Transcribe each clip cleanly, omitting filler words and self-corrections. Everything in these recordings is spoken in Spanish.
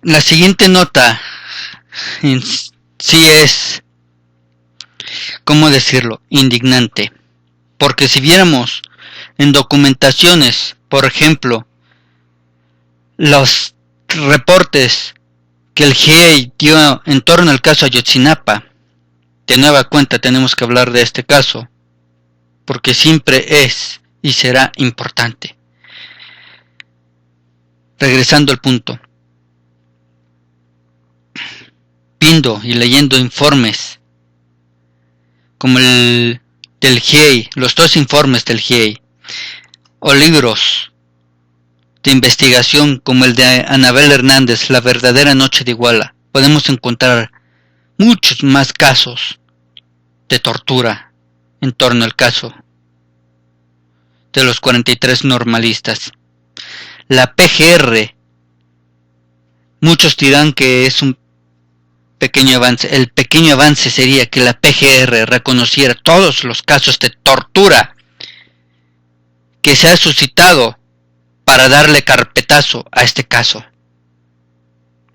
La siguiente nota en sí es, ¿cómo decirlo?, indignante. Porque si viéramos en documentaciones, por ejemplo, los reportes que el GIEI dio en torno al caso Ayotzinapa, de nueva cuenta tenemos que hablar de este caso, porque siempre es y será importante. Regresando al punto, viendo y leyendo informes como el del GIEI, los dos informes del GIEI, o libros de investigación como el de Anabel Hernández, La verdadera noche de Iguala, podemos encontrar muchos más casos de tortura en torno al caso de los 43 normalistas. La PGR, muchos dirán que es un pequeño avance. El pequeño avance sería que la PGR reconociera todos los casos de tortura que se ha suscitado para darle carpetazo a este caso.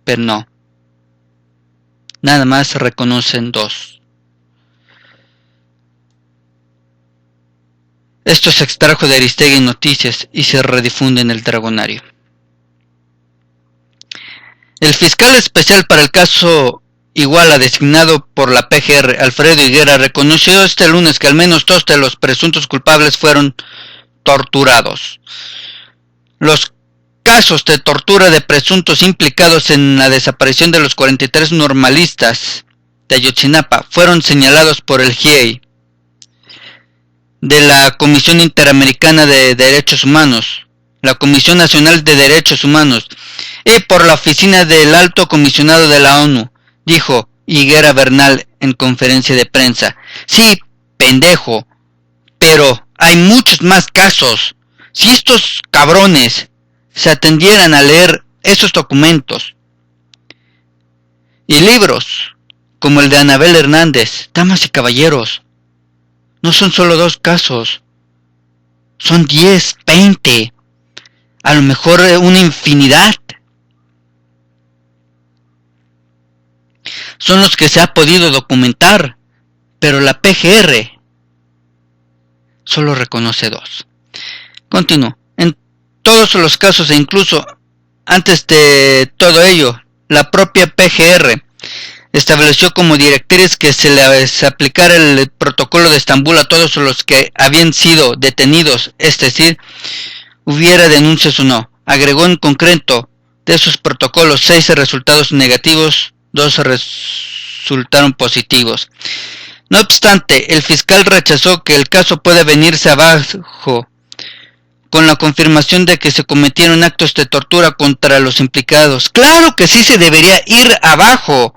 Pero no. Nada más se reconocen dos. Esto se extrajo de Aristegui Noticias y se redifunde en el Dragonario. El fiscal especial para el caso Iguala, designado por la PGR, Alfredo Higuera, reconoció este lunes que al menos 2 de los presuntos culpables fueron torturados. Los casos de tortura de presuntos implicados en la desaparición de los 43 normalistas de Ayotzinapa fueron señalados por el GIEI, de la Comisión Interamericana de Derechos Humanos, la Comisión Nacional de Derechos Humanos y por la Oficina del Alto Comisionado de la ONU, dijo Higuera Bernal en conferencia de prensa. Sí, pendejo, pero hay muchos más casos. Si estos cabrones se atendieran a leer esos documentos y libros como el de Anabel Hernández, damas y caballeros, no son solo 2 casos, son 10, 20, a lo mejor una infinidad. Son los que se ha podido documentar, pero la PGR solo reconoce 2. Continúo. En todos los casos e incluso antes de todo ello, la propia PGR estableció como directriz que se les aplicara el protocolo de Estambul a todos los que habían sido detenidos, es decir, hubiera denuncias o no. Agregó en concreto de esos protocolos 6 resultados negativos, 2 resultaron positivos. No obstante, el fiscal rechazó que el caso puede venirse abajo con la confirmación de que se cometieron actos de tortura contra los implicados. ¡Claro que sí se debería ir abajo!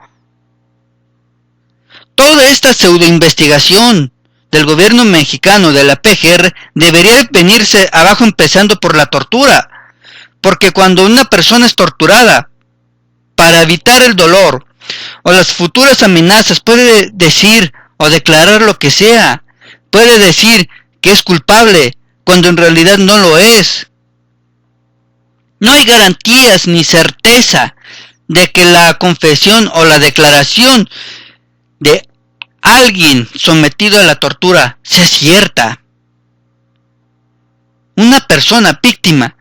Toda esta pseudoinvestigación del gobierno mexicano, de la PGR, debería venirse abajo empezando por la tortura. Porque cuando una persona es torturada, para evitar el dolor o las futuras amenazas, puede decir o declarar lo que sea. Puede decir que es culpable cuando en realidad no lo es. No hay garantías ni certeza de que la confesión o la declaración de alguien sometido a la tortura sea cierta. Una persona víctima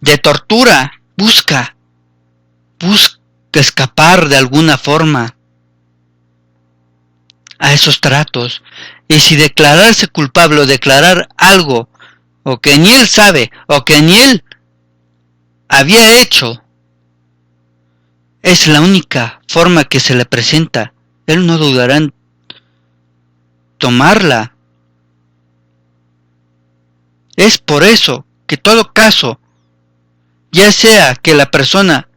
de tortura busca escapar de alguna forma a esos tratos, y si declararse culpable o declarar algo o que ni él sabe o que ni él había hecho es la única forma que se le presenta, él no dudará en tomarla. Es por eso que todo caso, ya sea que la persona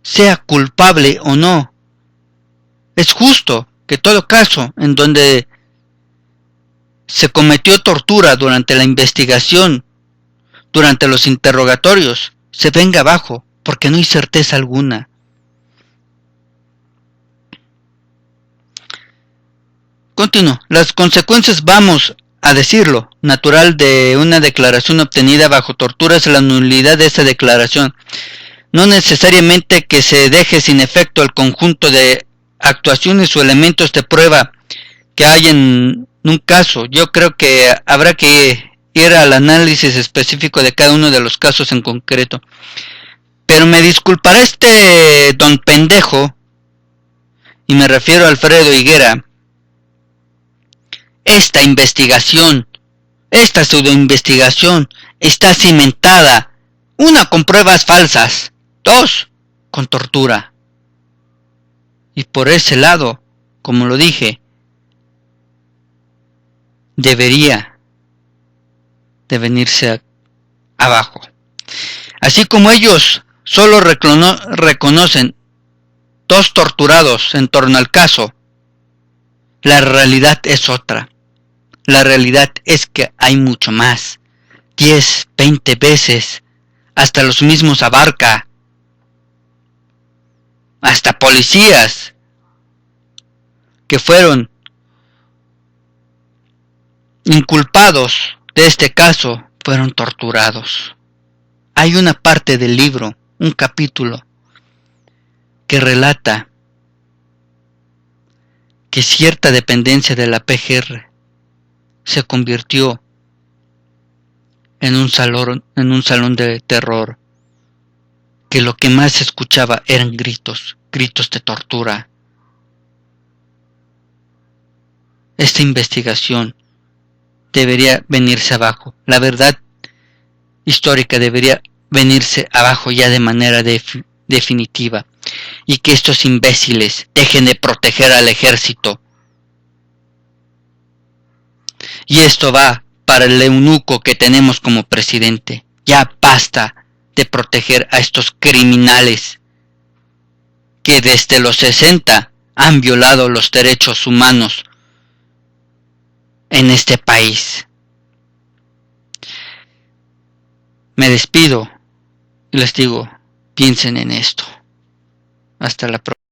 sea culpable o no, es justo que todo caso en donde se cometió tortura durante la investigación, durante los interrogatorios, se venga abajo, porque no hay certeza alguna. Continúo. Las consecuencias, vamos a decirlo, natural de una declaración obtenida bajo tortura es la nulidad de esa declaración. No necesariamente que se deje sin efecto el conjunto de actuaciones o elementos de prueba que hay en un caso. Yo creo que habrá que ir al análisis específico de cada uno de los casos en concreto. Pero me disculpará este don pendejo, y me refiero a Alfredo Higuera. Esta investigación, esta pseudoinvestigación está cimentada, una, con pruebas falsas, dos, con tortura. Y por ese lado, como lo dije, debería de venirse abajo. Así como ellos solo reconocen dos torturados en torno al caso, la realidad es otra. La realidad es que hay mucho más. 10, 20 veces. Hasta los mismos Abarca. Hasta policías que fueron inculpados de este caso fueron torturados. Hay una parte del libro, un capítulo, que relata que cierta dependencia de la PGR se convirtió en un salón de terror, que lo que más se escuchaba eran gritos de tortura. Esta investigación debería venirse abajo. La verdad histórica debería venirse abajo ya de manera definitiva, y que estos imbéciles dejen de proteger al ejército. Y esto va para el eunuco que tenemos como presidente. Ya basta de proteger a estos criminales que desde los 60 han violado los derechos humanos en este país. Me despido y les digo, piensen en esto. Hasta la próxima.